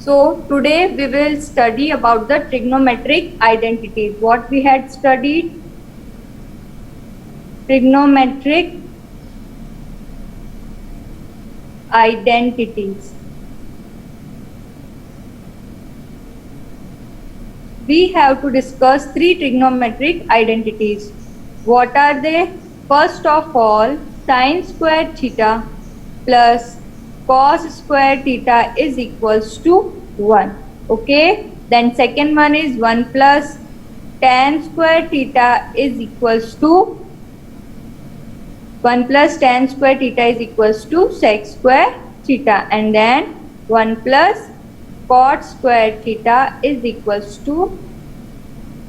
So today we will study about the trigonometric identities. What we had studied? Trigonometric identities. We have to discuss three trigonometric identities. What are they? First of all, sin square theta plus cos square theta is equals to 1. Okay. Then second one is 1 plus tan square theta is equals to 1 plus tan square theta is equals to sec square theta, and then 1 plus cot square theta is equals to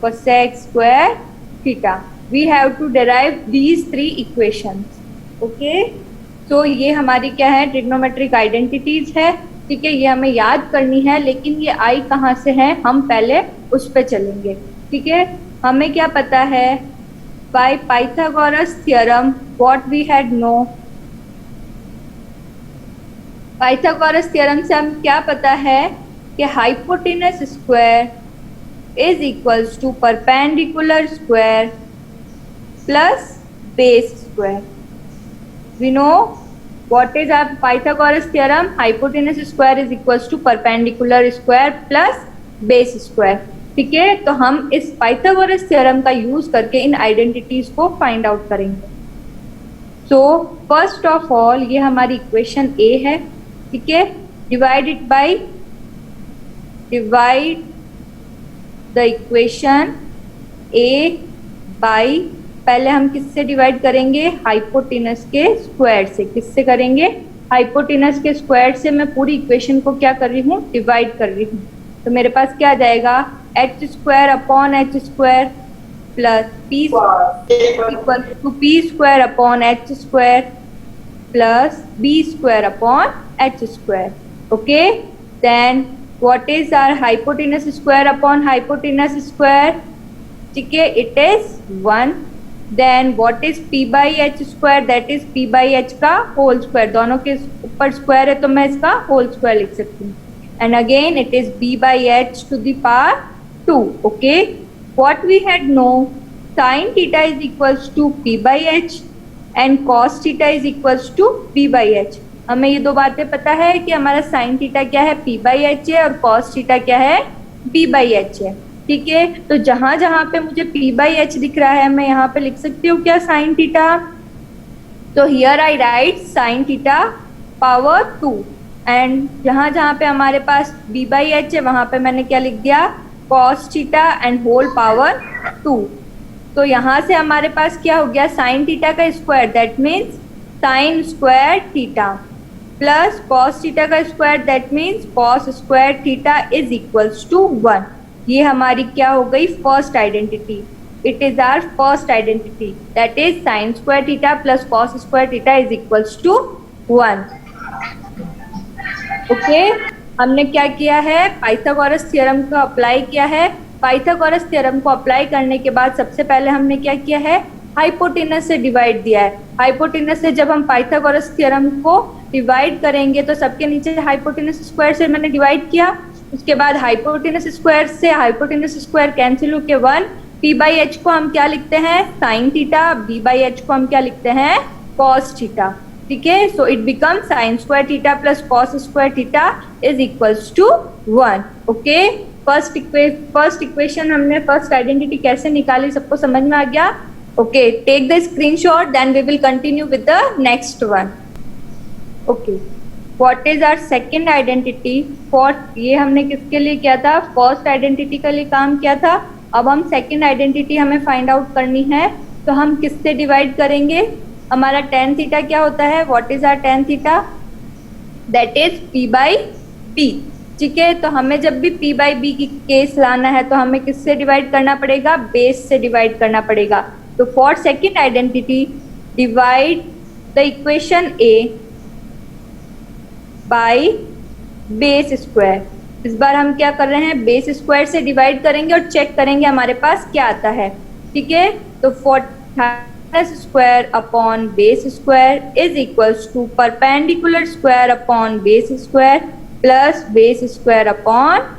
cosec square theta. We have to derive these three equations. Okay. तो ये हमारी क्या है? Trigonometric identities है. ठीक है, ये हमें याद करनी है, लेकिन ये आई कहाँ से है हम पहले उस पे चलेंगे. ठीक है, हमें क्या पता है? By Pythagoras theorem what we had know. Pythagoras theorem से हम क्या पता है कि hypotenuse square is equals to perpendicular square plus base square. We know what is our Pythagoras theorem. Hypotenuse square is equals to perpendicular square plus base square. ठीक है, तो हम इस Pythagoras theorem का यूज करके इन आइडेंटिटीज को find out करेंगे. So first of all ये हमारी इक्वेशन ए है. ठीक है, divide the equation A by, पहले हम किससे डिवाइड करेंगे? हाइपोटेनस के स्क्वायर से. किससे करेंगे? हाइपोटेनस के स्क्वायर से. मैं पूरी इक्वेशन को क्या कर रही हूँ? डिवाइड कर रही हूँ. तो मेरे पास क्या आ जाएगा? H square upon H square plus P equal to P square upon H square plus B square upon H square. Okay, then what is our hypotenuse square upon hypotenuse square? ठीक है, it is 1. Then what is p by h square? That is p by h का whole square. दोनों के ऊपर square है तो मैं इसका whole square लिख सकती हूँ. And again it is b by h to the power 2. Okay. What we had know, sin theta is equals to p by h and cos theta is equals to b by h. हमें ये दो बातें पता है कि हमारा sin theta क्या है? p by h है, और cos theta क्या है? b by h है. ठीक है, तो जहां जहां पे मुझे p बाई एच दिख रहा है मैं यहाँ पे लिख सकती हूँ क्या? Sine theta. तो here I write sine theta power 2, and जहां जहां पे हमारे पास b बाई एच है वहां पे मैंने क्या लिख दिया? Cos theta and whole power 2. तो यहाँ से हमारे पास क्या हो गया? साइन थीटा का square, that means sine square theta, plus cos theta का square, that means cos square theta is equals to 1. ये हमारी क्या हो गई? First identity. It is our first identity, that is sine square theta plus cos square theta is equals to 1. Okay, हमने क्या किया है? पाइथागोरस थ्योरम को अप्लाई किया है. पाइथागोरस थ्योरम को अप्लाई करने के बाद सबसे पहले हमने क्या किया है? हाइपोटेनस से डिवाइड दिया है. हाइपोटेनस से जब हम पाइथागोरस थ्योरम को डिवाइड करेंगे तो सबके नीचे हाइपोटेनस स्क्वायर से मैंने डिवाइड किया. उसके बाद हाइपोटेनस स्क्वायर से हाइपोटेनस स्क्वायर कैंसिल होके 1. p बाई एच को हम क्या लिखते हैं? Sine theta. b by H को हम क्या लिखते हैं? Cos theta. ठीक है, so it become sine square theta plus cos square theta is equals to 1. Okay, first equation हमने, फर्स्ट आइडेंटिटी कैसे निकाली सबको समझ में आ गया? Okay, take the screenshot, then we will continue with the next one. Okay, what is our second identity? Fourth, ये हमने किसके लिए किया था? फर्स्ट आइडेंटिटी के लिए काम किया था. अब हम सेकेंड आइडेंटिटी हमें फाइंड आउट करनी है, तो हम किससे डिवाइड करेंगे? हमारा टेन थीटा क्या होता है? What is our tan theta? That is p by b. ठीक है, तो हमें जब भी p बाई b की केस लाना है तो हमें किससे डिवाइड करना पड़ेगा? बेस से डिवाइड करना पड़ेगा. तो for second identity divide the equation a by base square. इस बार हम क्या कर रहे हैं? बेस स्क्वायर से डिवाइड करेंगे और चेक करेंगे हमारे पास क्या आता है. ठीक है, तो square upon base square is equals to perpendicular square upon base square. plus base square upon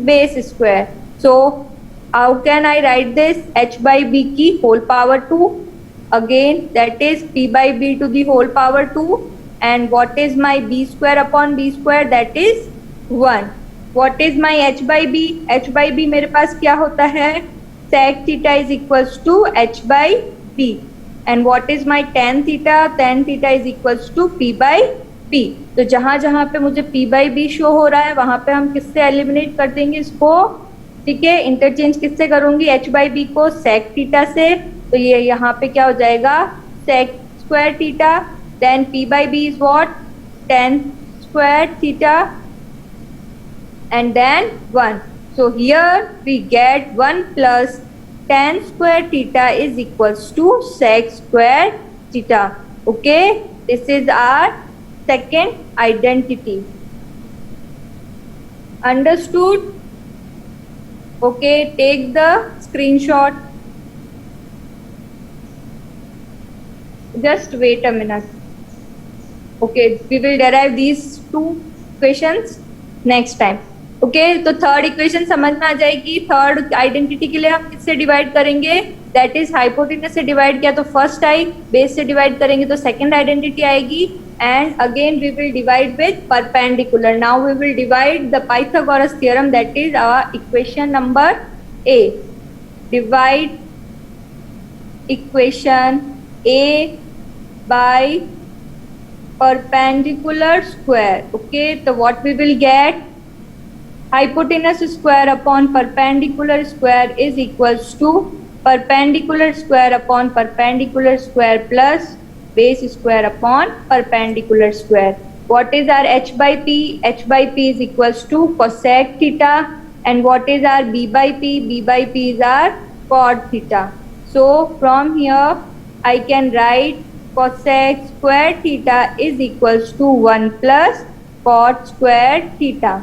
base square. So how can I write this? H by B की whole power 2. Again that is P by B to the whole power 2. And what is my B square upon B square? That is 1. What is my H by B? H by B मेरे पास क्या होता है? Sec theta is equals to H by B. And what is my tan theta? Tan theta is equals to P by P. तो जहां जहां पे मुझे P by B show हो रहा है वहां पे हम किससे एलिमिनेट कर देंगे इसको? ठीक है, इंटरचेंज किससे करूंगी? H by B को sec थीटा से. तो ये यहाँ पे क्या हो जाएगा? sec square theta. Then P by B is what? tan square theta. And then 1. So here we get 1 plus tan square theta is equals to sec square theta. Okay, this is our second identity. Understood? Okay, take the screenshot. Just wait a minute. Okay, we will derive these two equations next time. Okay, तो third equation समझ में आ जाएगी. Third identity के लिए हम किससे divide करेंगे? That is hypotenuse से डिवाइड किया तो फर्स्ट आई, बेस से डिवाइड करेंगे तो सेकंड आइडेंटिटी आएगी. And again we will divide with perpendicular. Now we will divide the Pythagoras theorem, that is our equation number A. Divide equation A by perpendicular square. Okay, तो what we will get? Hypotenuse square upon perpendicular square is equals to perpendicular square upon perpendicular square plus base square upon perpendicular square. What is our h by p? H by p is equals to cosec theta. And what is our b by p? B by p is our cot theta. So from here I can write cosec square theta is equals to 1 plus cot square theta.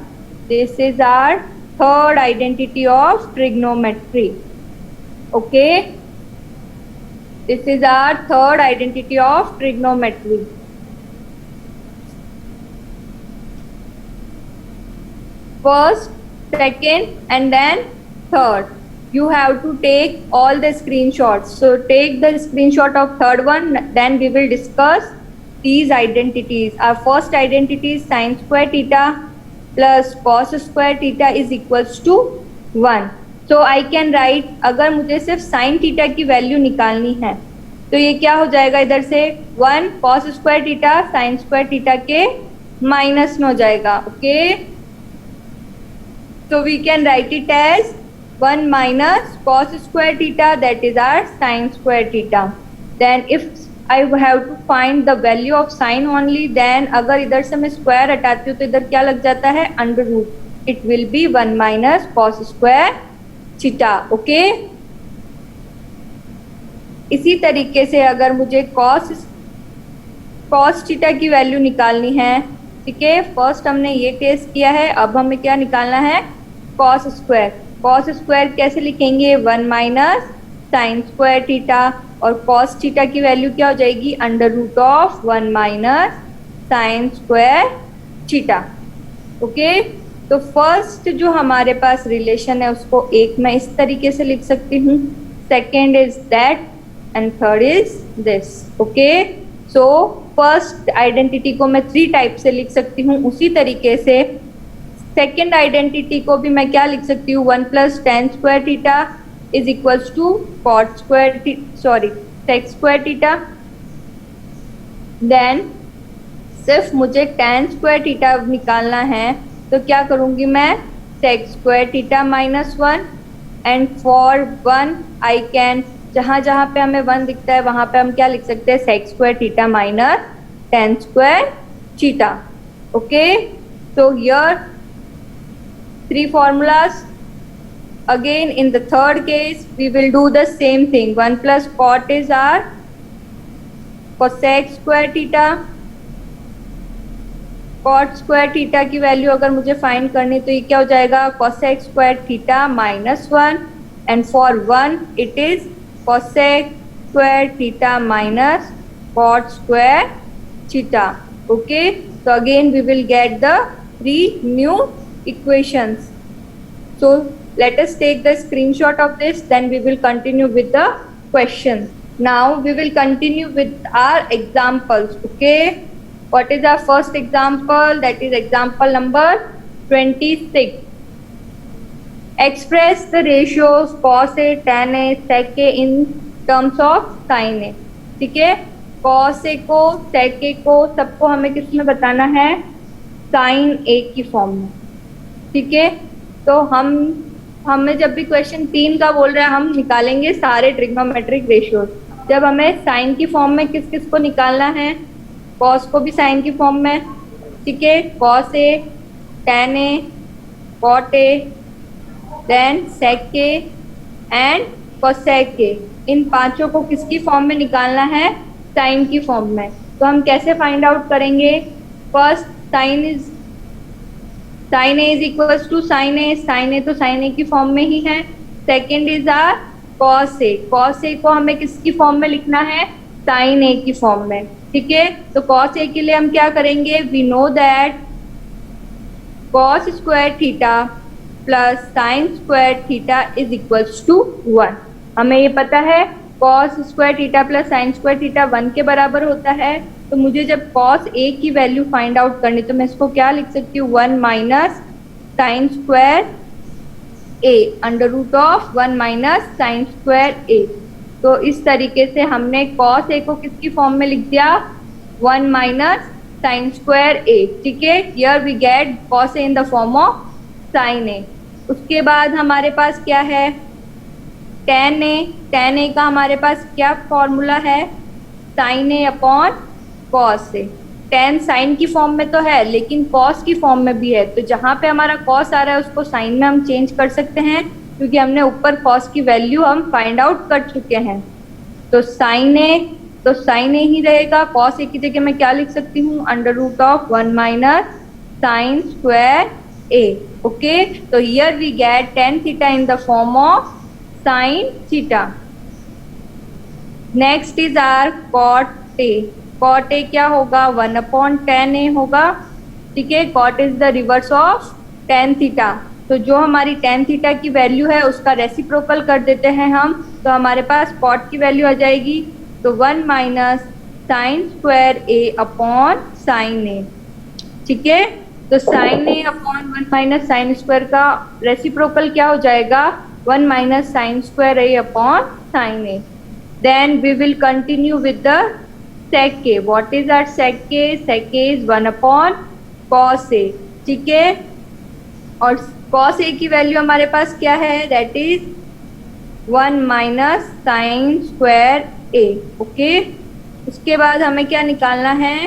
This is our third identity of trigonometry. Okay, this is our third identity of trigonometry. First, second, and then third. You have to take all the screenshots. So take the screenshot of third one, then we will discuss these identities. Our first identity is sin square theta plus cos square theta is equals to 1. So I can write, अगर मुझे सिर्फ sine theta की value निकालनी है तो ये क्या हो जाएगा? इधर से 1 cos square theta sine square theta के माइनस में हो जाएगा. Okay, so we can write it as 1 minus cos square theta, that is our sin square theta. Then if I have to find the value of sin only, then अगर इधर से मैं square हटाती हूँ तो इधर क्या लग जाता है? Under root. It will be 1 minus cos square theta. ओके, इसी तरीके से अगर मुझे cos थीटा की वैल्यू निकालनी है, ठीक है, फर्स्ट हमने ये टेस्ट किया है, अब हमें क्या निकालना है? cos square. cos स्क्वायर कैसे लिखेंगे? 1 minus sin स्क्वायर थीटा. और cos थीटा की वैल्यू क्या हो जाएगी? Under root of 1 minus sine square theta. Okay, तो फर्स्ट जो हमारे पास रिलेशन है उसको एक मैं इस तरीके से लिख सकती हूँ, second is that and third is this. Okay, so first identity को मैं 3 टाइप से लिख सकती हूँ. उसी तरीके से सेकेंड आइडेंटिटी को भी मैं क्या लिख सकती हूँ? 1 plus ten square theta is equals to cot square sec square theta. Then सिर्फ मुझे tan square theta निकालना है तो क्या करूँगी मैं? sec square theta minus 1. And for 1 I can, जहाँ जहाँ पे हमें 1 दिखता है वहाँ पे हम क्या लिख सकते हैं? sec square theta minus tan square theta. Okay, so here 3 formulas. Again in the third case we will do the same thing. 1 plus cot is our cosec square theta. cot square theta की value अगर मुझे find करनी तो ये क्या हो जाएगा? cosec square theta minus 1. and for 1 it is cosec square theta minus cot square theta. Okay, so again we will get the 3 new equations. So let us take the screenshot of this, then we will continue with the questions. Now we will continue with our examples. Okay, what is our first example? That is example number 26. Express the ratios cos A, tan A, sec A in terms of sin A. ठीक है, cos A को sec A को सबको हमें किस में बताना है? sin A की फॉर्म में. ठीक है, तो हमें जब भी क्वेश्चन 3 का बोल रहे हैं हम निकालेंगे सारे ट्रिग्नोमेट्रिक रेशियोज. जब हमें साइन की फॉर्म में किस किस को निकालना है? कॉस को भी साइन की फॉर्म में. ठीक है, cos A, tan A, cot A, then sec A and cosec A. इन पांचों को किसकी फॉर्म में निकालना है? साइन की फॉर्म में. तो हम कैसे फाइंड आउट करेंगे? First sine A is equal to sine A. Sine A तो साइन ए की फॉर्म में ही है. Second is are cos A. Cos A को हमें किसकी फॉर्म में लिखना है? साइन ए की फॉर्म में. ठीक है, तो कॉस ए के लिए हम क्या करेंगे? We know that cos square theta plus sine square theta is equals to 1. हमें ये पता है cos square theta plus sine square theta 1 के बराबर होता है. तो मुझे जब कॉस ए की वैल्यू फाइंड आउट करनी, तो मैं इसको क्या लिख सकती हूँ? 1 minus sine square A under root of 1 minus sine square A. तो इस तरीके से हमने कॉस ए को किसकी फॉर्म में लिख दिया? 1 माइनस साइन स्क्वायर ए. ठीक है, here we get cos A in the form of sine A. उसके बाद हमारे पास क्या है? टेन ए. टेन ए का हमारे पास क्या फॉर्मूला है? Sign A upon cos A. Ten sign की फॉर्म में तो है लेकिन कॉस की फॉर्म में भी है. तो जहाँ पे हमारा कॉस आ रहा है उसको साइन में हम चेंज कर सकते हैं, क्योंकि हमने ऊपर कॉस की वैल्यू हम फाइंड आउट कर चुके हैं. तो साइन ए ही रहेगा. कॉस ए की जगह मैं क्या लिख सकती हूँ? Under root of 1 minus sine square A. Okay, तो here we get tan theta in the form of sine theta. Next is are cot A. Cot A क्या होगा? 1 अपॉन टेन ए होगा. ठीक है, cot is the reverse of tan theta. तो जो हमारी tan theta की वैल्यू है उसका रेसिप्रोकल कर देते हैं हम, तो हमारे पास कॉट की वैल्यू आ जाएगी. तो 1 minus sine square A upon sine A. ठीक है, तो sine A upon 1 minus sine square का रेसिप्रोकल क्या हो जाएगा? 1 minus sine square A upon sine A. Then we will continue with the sec a. What is our sec a? Sec a is 1 upon cos a. ठीक है, और cos a की value हमारे पास क्या है? That is 1 minus sine square a. Okay, उसके बाद हमें क्या निकालना है?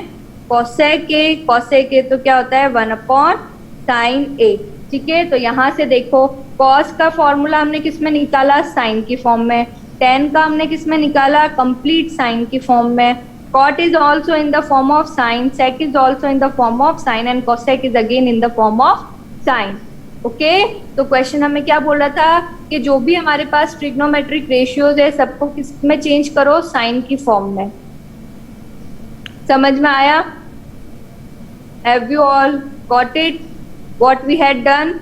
cosec a. cosec a तो क्या होता है? 1 अपॉन साइन a. ठीक है, तो यहाँ से देखो cos का फॉर्मूला हमने किस में निकाला? साइन की फॉर्म में. tan का हमने किस में निकाला? कंप्लीट साइन की फॉर्म में. Cot is also in the form of sine, sec is also in the form of sine and cosec is again in the form of sine. Okay, तो question हमें क्या बोल रहा था कि जो भी हमारे पास ट्रिग्नोमेट्रिक रेशियोज है सबको किस में चेंज करो? साइन की फॉर्म में. समझ में आया? Have you all got it? What we had done?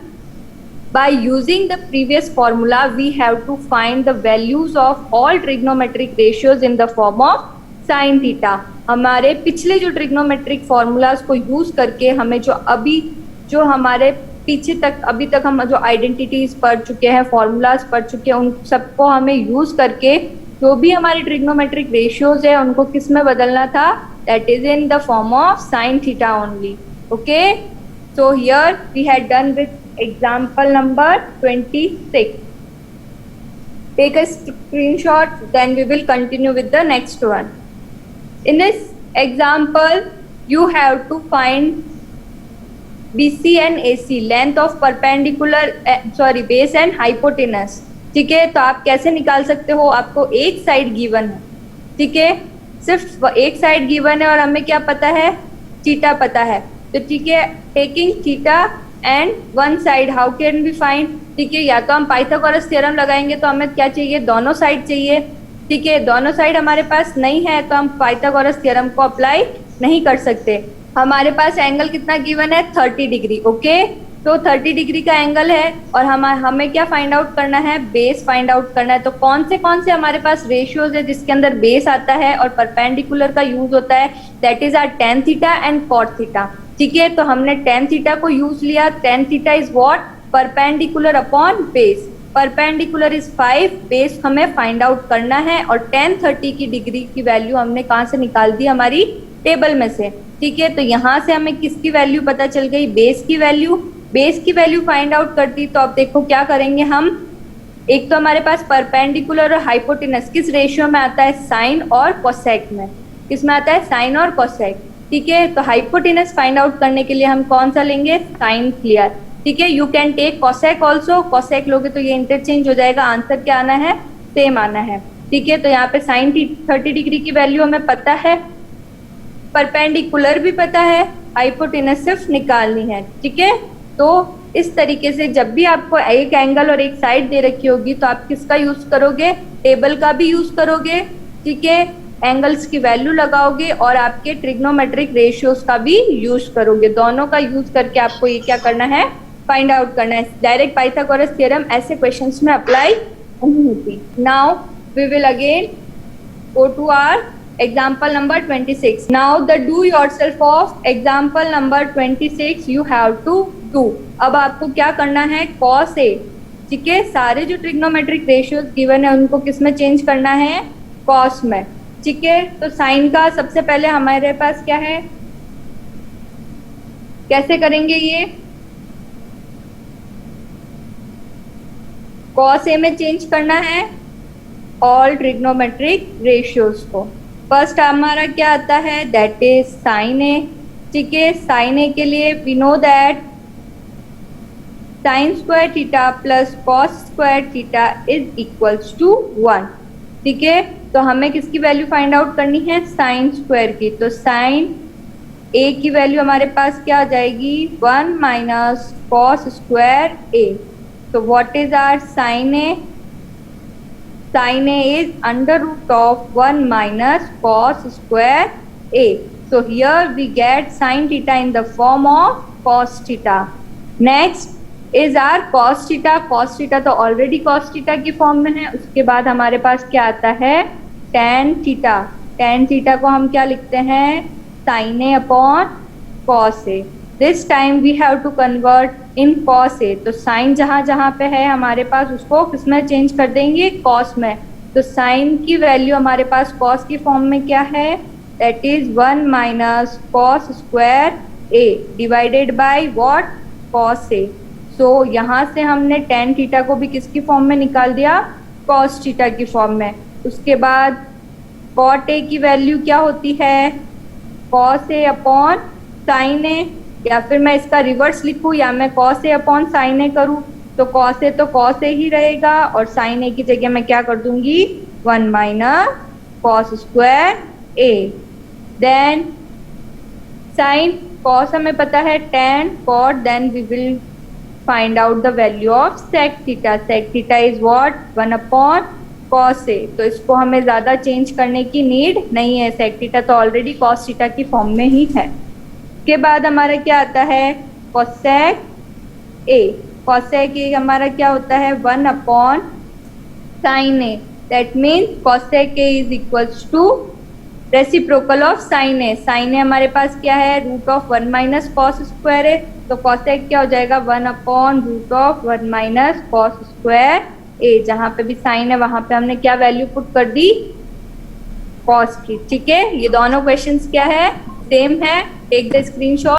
By using the previous formula, we have to find the values of all trigonometric ratios in the form of sine theta. हमारे पिछले जो trigonometric formulas को use करके हमें जो हमारे पीछे तक अभी तक हम जो आइडेंटिटीज पढ़ चुके हैं, फॉर्मूलाज पढ़ चुके हैं, उन सबको हमें यूज करके जो भी हमारे ट्रिग्नोमेट्रिक रेशियोज है उनको किस में बदलना था? That is in the form of sine theta only. Okay, so here we had done with example number 26. Take a screenshot, then we will continue with the next one. In this example, you have to find BC and AC, length of perpendicular, base and hypotenuse. ठीक है, तो आप कैसे निकाल सकते हो? आपको एक साइड गिवन है. ठीक है, सिर्फ एक साइड गिवन है और हमें क्या पता है? थीटा पता है. तो ठीक है, taking theta and one side, how can we find? ठीक है, या तो हम पाइथागोरस थ्योरम लगाएंगे तो हमें क्या चाहिए? दोनों साइड चाहिए. ठीक है, दोनों साइड हमारे पास नहीं है तो हम पाइथागोरस थ्योरम को अप्लाई नहीं कर सकते. हमारे पास एंगल कितना गिवन है, 30 डिग्री। ओके, तो 30 डिग्री का एंगल है और हमें क्या फाइंड आउट करना है, बेस फाइंड आउट करना है। तो कौन से हमारे पास रेशियोज है जिसके अंदर बेस आता है और परपेंडिकुलर का यूज होता है, that is our tan theta and cot theta. ठीक है, तो हमने tan थीटा को यूज लिया। tan theta is what, perpendicular upon base. Perpendicular is 5, base हमें फाइंड आउट करना है और tan 30 की डिग्री की वैल्यू हमने कहाँ से निकाल दी, हमारी टेबल में से। ठीक है, तो यहाँ से हमें किसकी वैल्यू पता चल गई, बेस की वैल्यू। बेस की वैल्यू फाइंड आउट करती, तो अब देखो क्या करेंगे हम। एक तो हमारे पास परपेंडिकुलर और हाइपोटेनस किस रेशियो में आता है, साइन और कोसेक में। किस में आता है, साइन और कोसेक। ठीक है, तो हाइपोटेनस फाइंड आउट करने के लिए हम कौन सा लेंगे, साइन क्लियर। ठीक है, you can take cosec also, cosec लोगे तो ये इंटरचेंज हो जाएगा, आंसर क्या आना है, सेम आना है। ठीक है, तो यहाँ पे साइन 30 डिग्री की वैल्यू हमें पता है, परपेंडिकुलर भी पता है, हाइपोटेनस सिर्फ निकालनी है। ठीक है, तो इस तरीके से जब भी आपको एक एंगल और एक साइड दे रखी होगी तो आप किसका यूज करोगे, टेबल का भी यूज करोगे। ठीक है, एंगल्स की वैल्यू लगाओगे और आपके ट्रिग्नोमेट्रिक रेशियोज का भी यूज करोगे। दोनों का यूज करके आपको ये क्या करना है, फाइंड आउट करना है। डायरेक्ट पाइथागोरस थ्योरम ऐसे क्वेश्चंस में अप्लाई नहीं होती। Now we will again go to our example number 26. Now the do yourself of example number 26 you have to do. अब आपको क्या करना है, cos A। ठीक है, सारे जो ट्रिग्नोमेट्रिक रेशियोज गिवन है उनको किस में चेंज करना है, cos में। ठीक है, तो साइन का सबसे पहले हमारे पास क्या है, कैसे करेंगे ये, cos A में चेंज करना है ऑल ट्रिग्नोमेट्रिक रेशियोज को। फर्स्ट हमारा क्या आता है, दैट इज साइन ए। ठीक है, साइन ए के लिए we know that sine square theta plus cos square theta is equals to 1। ठीक है, तो हमें किसकी वैल्यू फाइंड आउट करनी है, साइन स्क्वायर की। तो साइन ए की वैल्यू हमारे पास क्या आ जाएगी, 1 माइनस कॉस स्क्वायर ए। तो what is our sine A, sin A is under root of 1 minus cos square A. So here we get sin theta in the form of cos theta. Next is our cos theta. Cos theta तो already cos theta की form में है। उसके बाद हमारे पास क्या आता है, tan theta। tan theta को हम क्या लिखते हैं, sin A upon cos A. This time we have to convert in cos A। तो साइन जहां जहां पे है हमारे पास उसको किसमें चेंज कर देंगे, cos में। तो साइन की वैल्यू हमारे पास cos की फॉर्म में क्या है, that is 1 minus cos square A divided by what, cos A। सो यहाँ से हमने tan थीटा को भी किसकी फॉर्म में निकाल दिया, cos थीटा की फॉर्म में। उसके बाद cot A की वैल्यू क्या होती है, cos A upon sin A, या फिर मैं इसका रिवर्स लिखूं या मैं cos A upon sin A करूं, तो cos A तो cos A ही रहेगा और sin A की जगह मैं क्या कर दूंगी, 1 minus cos square A। Then sin cos हमें पता है tan cot, then we will find out the value of sec theta. sec theta is what, 1 upon cos A। तो इसको हमें ज्यादा चेंज करने की नीड नहीं है, sec थीटा तो ऑलरेडी cos थीटा की फॉर्म में ही है। के बाद हमारा क्या आता है, cosec A। cosec A हमारा क्या होता है, 1 upon sin A। That means cosec A is equals to reciprocal of sin A। sin A हमारे पास क्या है, root of 1 minus cos square है। तो cosec क्या हो जाएगा, 1 upon root of 1 minus cos square A। जहां पे भी sin है वहां पे हमने क्या वैल्यू पुट कर दी, cos की। ठीक है, ये दोनों क्वेश्चंस क्या है, सेम है। Take the screenshot.